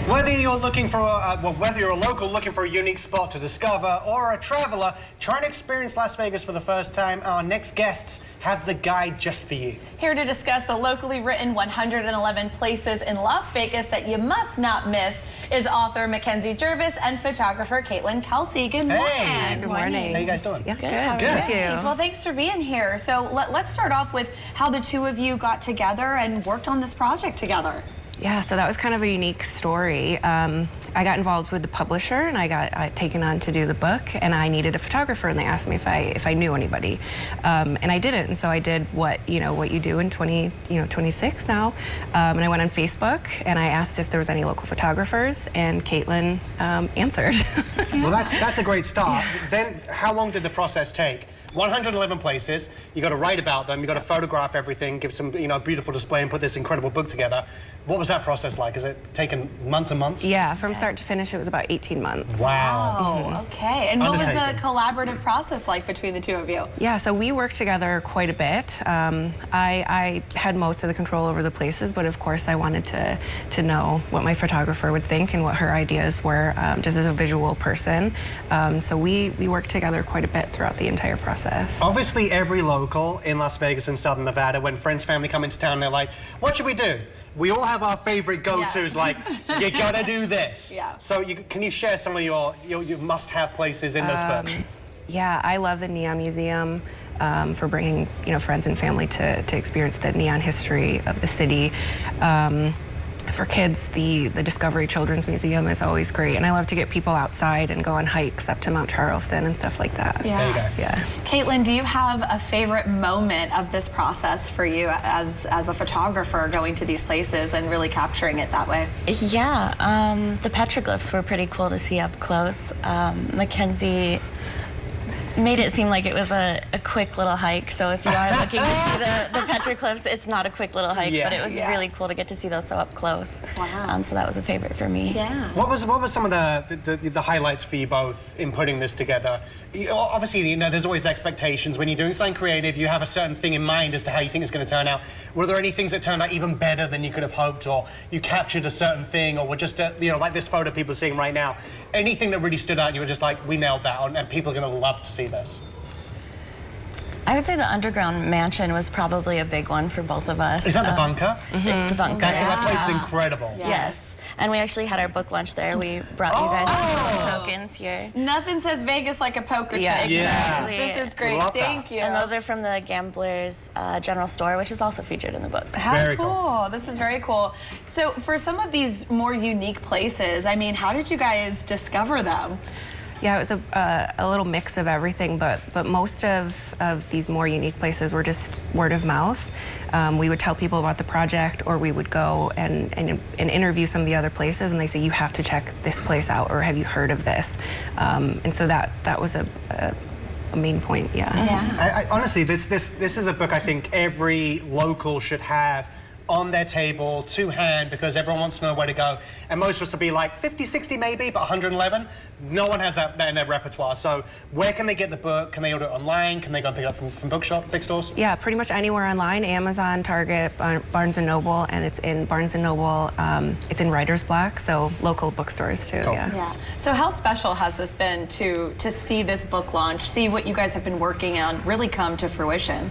Whether you're looking for, whether you're a local looking for a unique spot to discover, or a traveler trying to experience Las Vegas for the first time, our next guests have the guide just for you. Here to discuss the locally written 111 places in Las Vegas that you must not miss is author Mackenzie Jervis and photographer Caitlin Kelsey. Good morning. Hey. Good morning. How you guys doing? Yeah, Good. good. Thank you. Well, thanks for being here. So let's start off with how the two of you got together and worked on this project together. Yeah, so that was kind of a unique story. I got involved with the publisher, and I got taken on to do the book, and I needed a photographer, and they asked me if I knew anybody, and I didn't. And so I did what you do in 26 now, and I went on Facebook and I asked if there was any local photographers, and Caitlin answered. Well, that's a great start. Then, how long did the process take? 111 places, you got to write about them, you got to photograph everything, give some beautiful display and put this incredible book together. What was that process like? Has it taken months and months? Yeah, from start to finish it was about 18 months. Wow. Oh, okay. And what was the collaborative process like between the two of you? Yeah, so we worked together quite a bit. I had most of the control over the places, but of course I wanted to know what my photographer would think and what her ideas were, just as a visual person. So we worked together quite a bit throughout the entire process. Obviously, every local in Las Vegas and Southern Nevada, when friends, family come into town, they're like, what should we do? We all have our favorite go-tos, like, you gotta do this. Yeah. So can you share some of your must-have places in this book? Yeah, I love the Neon Museum for bringing friends and family to experience the neon history of the city. For kids, the Discovery Children's Museum is always great, and I love to get people outside and go on hikes up to Mount Charleston and stuff like that. Yeah. There you go. Yeah. Caitlin, do you have a favorite moment of this process for you as a photographer going to these places and really capturing it that way? Yeah, the petroglyphs were pretty cool to see up close. Mackenzie made it seem like it was a quick little hike, so if you are looking to see the petroglyphs, it's not a quick little hike, but it was really cool to get to see those so up close. Wow. So that was a favorite for me. Yeah. What was some of the highlights for you both in putting this together? Obviously, there's always expectations. When you're doing something creative, you have a certain thing in mind as to how you think it's going to turn out. Were there any things that turned out even better than you could have hoped, or you captured a certain thing, or were just, like this photo people are seeing right now, anything that really stood out and you were just like, we nailed that, and people are going to love to see this? I would say the underground mansion was probably a big one for both of us. Is that the bunker? It's the bunker. That place is incredible. Yeah. Yes. And we actually had our book lunch there. We brought you guys tokens here. Nothing says Vegas like a poker chip. Yeah. This is great. Love that. Thank you. And those are from the Gamblers General Store, which is also featured in the book. How Very cool. This is very cool. So for some of these more unique places, I mean, how did you guys discover them? Yeah, it was a little mix of everything, but most of these more unique places were just word of mouth. We would tell people about the project, or we would go and interview some of the other places, and they say, you have to check this place out, or have you heard of this? And so that was a main point, Yeah. Honestly, this is a book I think every local should have on their table, to hand, because everyone wants to know where to go. And most of us will be like 50, 60 maybe, but 111, no one has that in their repertoire. So where can they get the book? Can they order it online? Can they go pick it up from big stores? Yeah, pretty much anywhere online, Amazon, Target, Barnes & Noble, and it's in Barnes & Noble, it's in Writer's Block, so local bookstores too, Cool. yeah. So how special has this been to see this book launch, see what you guys have been working on really come to fruition?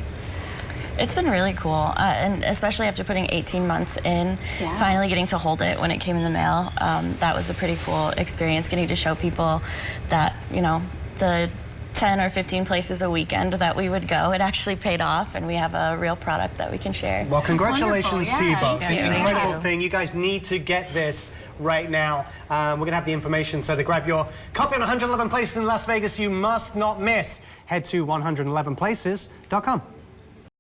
It's been really cool, and especially after putting 18 months in, finally getting to hold it when it came in the mail. That was a pretty cool experience, getting to show people that, the 10 or 15 places a weekend that we would go, it actually paid off, and we have a real product that we can share. Well, congratulations to you both. Thank you. Incredible thing. You guys need to get this right now. We're going to have the information, so to grab your copy on 111 Places in Las Vegas you must not miss, head to 111places.com.